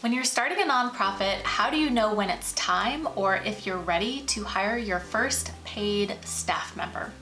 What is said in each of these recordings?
When you're starting a nonprofit, how do you know when it's time or if you're ready to hire your first paid staff member?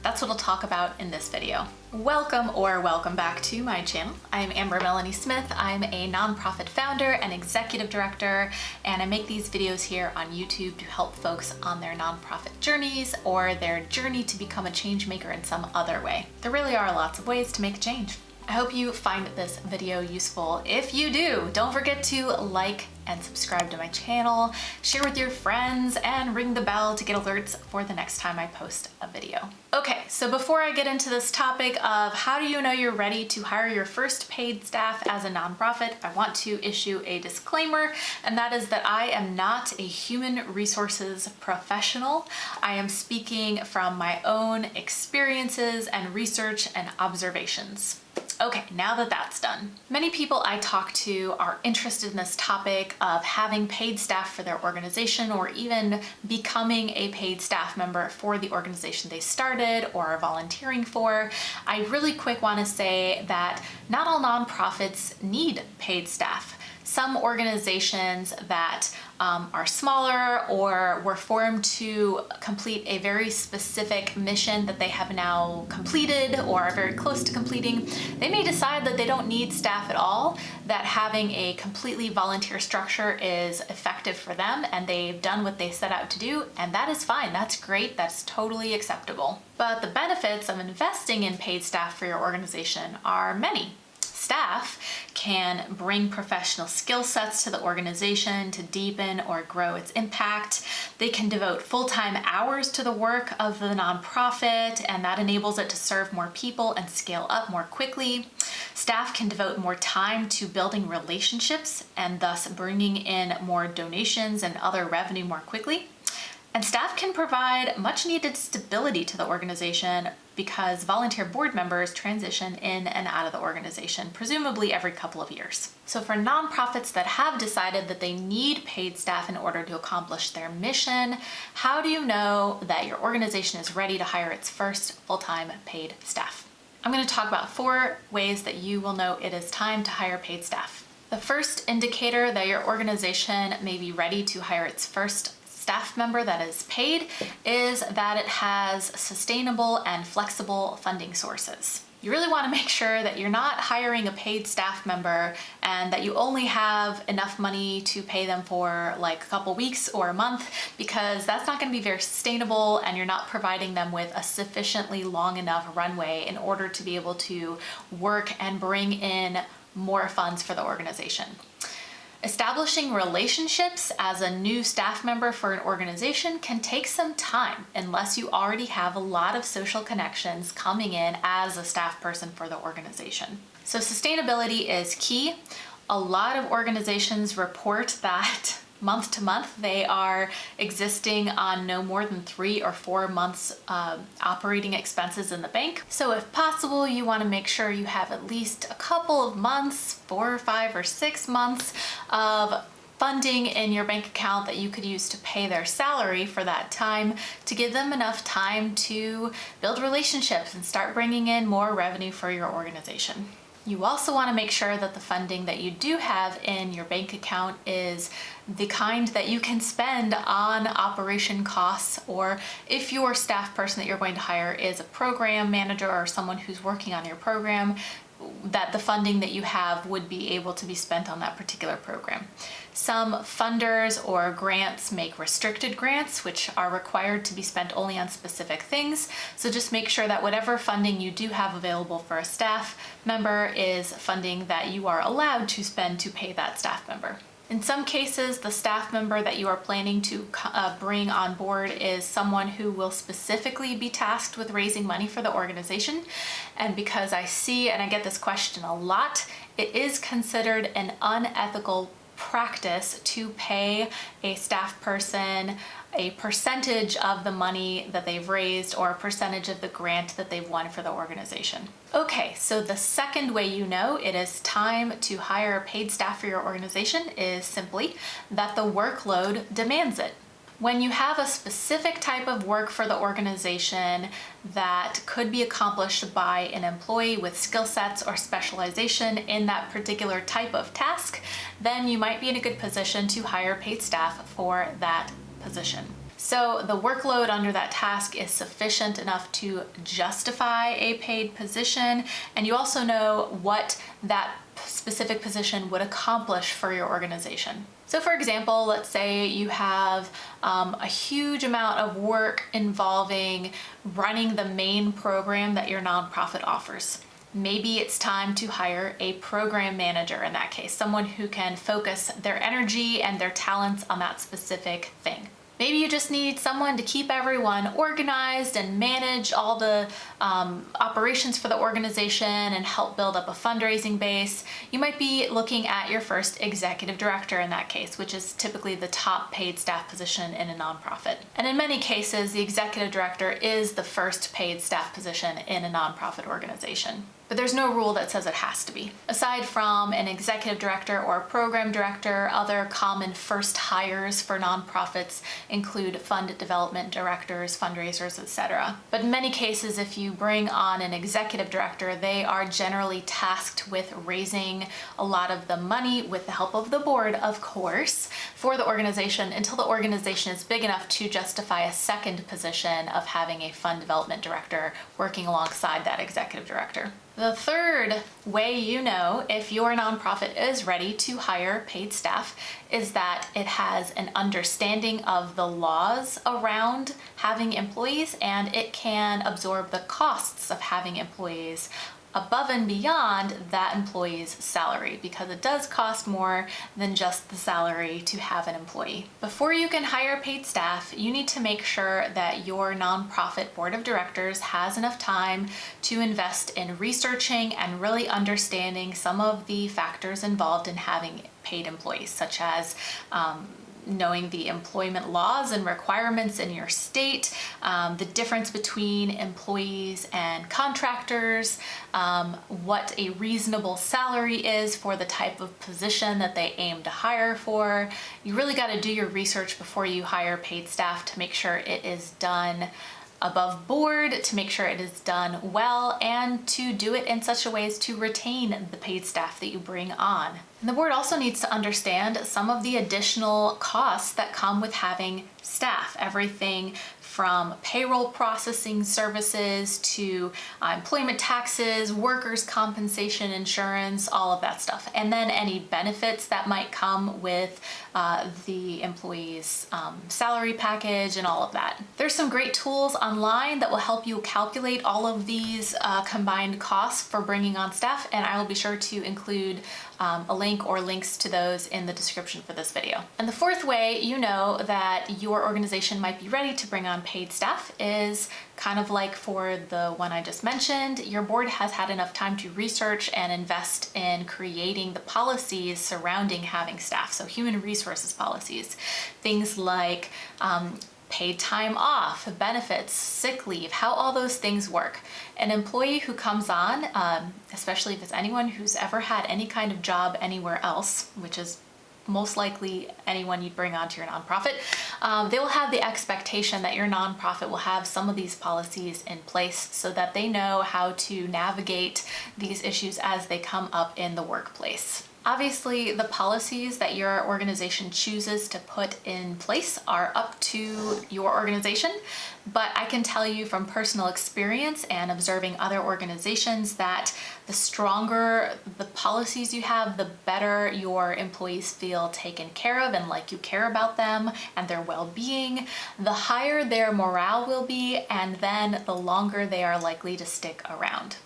That's what I'll talk about in this video. Welcome back to my channel. I'm Amber Melanie Smith. I'm a nonprofit founder and executive director, and I make these videos here on YouTube to help folks on their nonprofit journeys or their journey to become a change maker in some other way. There really are lots of ways to make a change. I hope you find this video useful. If you do, don't forget to like and subscribe to my channel, share with your friends, and ring the bell to get alerts for the next time I post a video. Okay, so before I get into this topic of how do you know you're ready to hire your first paid staff as a nonprofit, I want to issue a disclaimer, and that is that I am not a human resources professional. I am speaking from my own experiences and research and observations. Okay, now that that's done, many people I talk to are interested in this topic of having paid staff for their organization or even becoming a paid staff member for the organization they started or are volunteering for. I really quick want to say that not all nonprofits need paid staff. Some organizations that are smaller or were formed to complete a very specific mission that they have now completed or are very close to completing, they may decide that they don't need staff at all, that having a completely volunteer structure is effective for them and they've done what they set out to do, and that is fine. That's great. That's totally acceptable. But the benefits of investing in paid staff for your organization are many. Staff can bring professional skill sets to the organization to deepen or grow its impact. They can devote full-time hours to the work of the nonprofit, and that enables it to serve more people and scale up more quickly. Staff can devote more time to building relationships and thus bringing in more donations and other revenue more quickly. And staff can provide much needed stability to the organization because volunteer board members transition in and out of the organization, presumably every couple of years. So for nonprofits that have decided that they need paid staff in order to accomplish their mission, how do you know that your organization is ready to hire its first full-time paid staff? I'm going to talk about 4 ways that you will know it is time to hire paid staff. The first indicator that your organization may be ready to hire its first staff member that is paid is that it has sustainable and flexible funding sources. You really want to make sure that you're not hiring a paid staff member and that you only have enough money to pay them for like a couple weeks or a month, because that's not going to be very sustainable and you're not providing them with a sufficiently long enough runway in order to be able to work and bring in more funds for the organization. Establishing relationships as a new staff member for an organization can take some time unless you already have a lot of social connections coming in as a staff person for the organization. So sustainability is key. A lot of organizations report that month to month they are existing on no more than 3 or 4 months operating expenses in the bank. So if possible, you want to make sure you have at least a couple of months, 4 or 5 or 6 months of funding in your bank account that you could use to pay their salary for that time, to give them enough time to build relationships and start bringing in more revenue for your organization. You also want to make sure that the funding that you do have in your bank account is the kind that you can spend on operation costs, or if your staff person that you're going to hire is a program manager or someone who's working on your program, that the funding that you have would be able to be spent on that particular program. Some funders or grants make restricted grants, which are required to be spent only on specific things. So just make sure that whatever funding you do have available for a staff member is funding that you are allowed to spend to pay that staff member. In some cases, the staff member that you are planning to bring on board is someone who will specifically be tasked with raising money for the organization. And because I see and I get this question a lot, it is considered an unethical practice to pay a staff person a percentage of the money that they've raised or a percentage of the grant that they've won for the organization. Okay, so the second way you know it is time to hire paid staff for your organization is simply that the workload demands it. When you have a specific type of work for the organization that could be accomplished by an employee with skill sets or specialization in that particular type of task, then you might be in a good position to hire paid staff for that position. So the workload under that task is sufficient enough to justify a paid position, and you also know what that specific position would accomplish for your organization. So for example, let's say you have a huge amount of work involving running the main program that your nonprofit offers. Maybe it's time to hire a program manager in that case, someone who can focus their energy and their talents on that specific thing. Maybe you just need someone to keep everyone organized and manage all the operations for the organization and help build up a fundraising base. You might be looking at your first executive director in that case, which is typically the top paid staff position in a nonprofit. And in many cases, the executive director is the first paid staff position in a nonprofit organization. But there's no rule that says it has to be. Aside from an executive director or a program director, other common first hires for nonprofits include fund development directors, fundraisers, etc. But in many cases, if you bring on an executive director, they are generally tasked with raising a lot of the money with the help of the board, of course, for the organization until the organization is big enough to justify a second position of having a fund development director working alongside that executive director. The third way you know if your nonprofit is ready to hire paid staff is that it has an understanding of the laws around having employees, and it can absorb the costs of having employees above and beyond that employee's salary, because it does cost more than just the salary to have an employee. Before you can hire paid staff, you need to make sure that your nonprofit board of directors has enough time to invest in researching and really understanding some of the factors involved in having paid employees, such as knowing the employment laws and requirements in your state, the difference between employees and contractors, what a reasonable salary is for the type of position that they aim to hire for. You really got to do your research before you hire paid staff to make sure it is done above board, to make sure it is done well, and to do it in such a way as to retain the paid staff that you bring on. And the board also needs to understand some of the additional costs that come with having staff, everything from payroll processing services to employment taxes, workers' compensation insurance, all of that stuff. And then any benefits that might come with the employee's salary package and all of that. There's some great tools online that will help you calculate all of these combined costs for bringing on staff, and I will be sure to include a link or links to those in the description for this video. And the fourth way you know that your organization might be ready to bring on paid staff is kind of like for the one I just mentioned. Your board has had enough time to research and invest in creating the policies surrounding having staff, so human resources policies. Things like paid time off, benefits, sick leave, how all those things work. An employee who comes on, especially if it's anyone who's ever had any kind of job anywhere else, which is most likely anyone you'd bring onto your nonprofit, they will have the expectation that your nonprofit will have some of these policies in place so that they know how to navigate these issues as they come up in the workplace. Obviously, the policies that your organization chooses to put in place are up to your organization, but I can tell you from personal experience and observing other organizations that the stronger the policies you have, the better your employees feel taken care of and like you care about them and their well-being, the higher their morale will be, and then the longer they are likely to stick around.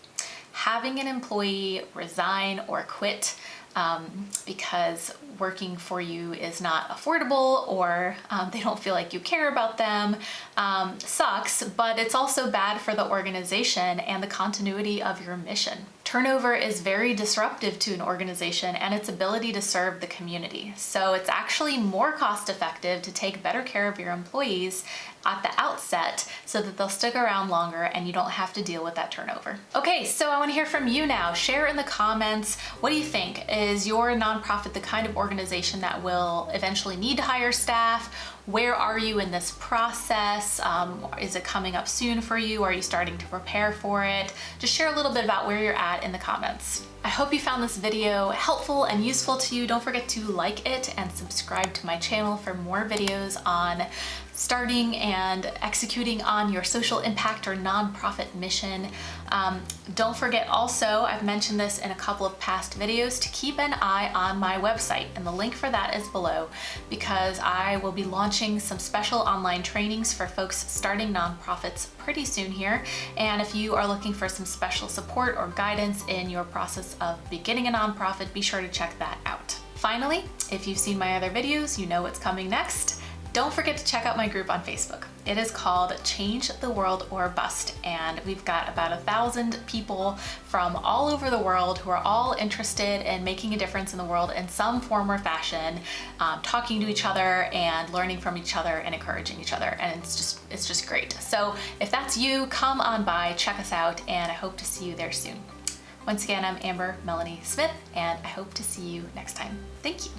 Having an employee resign or quit because working for you is not affordable, or they don't feel like you care about them, sucks, but it's also bad for the organization and the continuity of your mission. Turnover is very disruptive to an organization and its ability to serve the community. So it's actually more cost effective to take better care of your employees at the outset so that they'll stick around longer and you don't have to deal with that turnover. Okay, so I want to hear from you now. Share in the comments, what do you think? Is your nonprofit the kind of organization that will eventually need to hire staff? Where are you in this process? Is it coming up soon for you? Are you starting to prepare for it? Just share a little bit about where you're at in the comments. I hope you found this video helpful and useful to you. Don't forget to like it and subscribe to my channel for more videos on starting and executing on your social impact or nonprofit mission. Don't forget also, I've mentioned this in a couple of past videos, to keep an eye on my website, and the link for that is below, because I will be launching some special online trainings for folks starting nonprofits pretty soon here. And if you are looking for some special support or guidance in your process of beginning a nonprofit, be sure to check that out. Finally, if you've seen my other videos, you know what's coming next. Don't forget to check out my group on Facebook. It is called Change the World or Bust, and we've got about 1,000 people from all over the world who are all interested in making a difference in the world in some form or fashion, talking to each other and learning from each other and encouraging each other, and it's just great. So if that's you, come on by, check us out, and I hope to see you there soon. Once again, I'm Amber Melanie Smith, and I hope to see you next time. Thank you.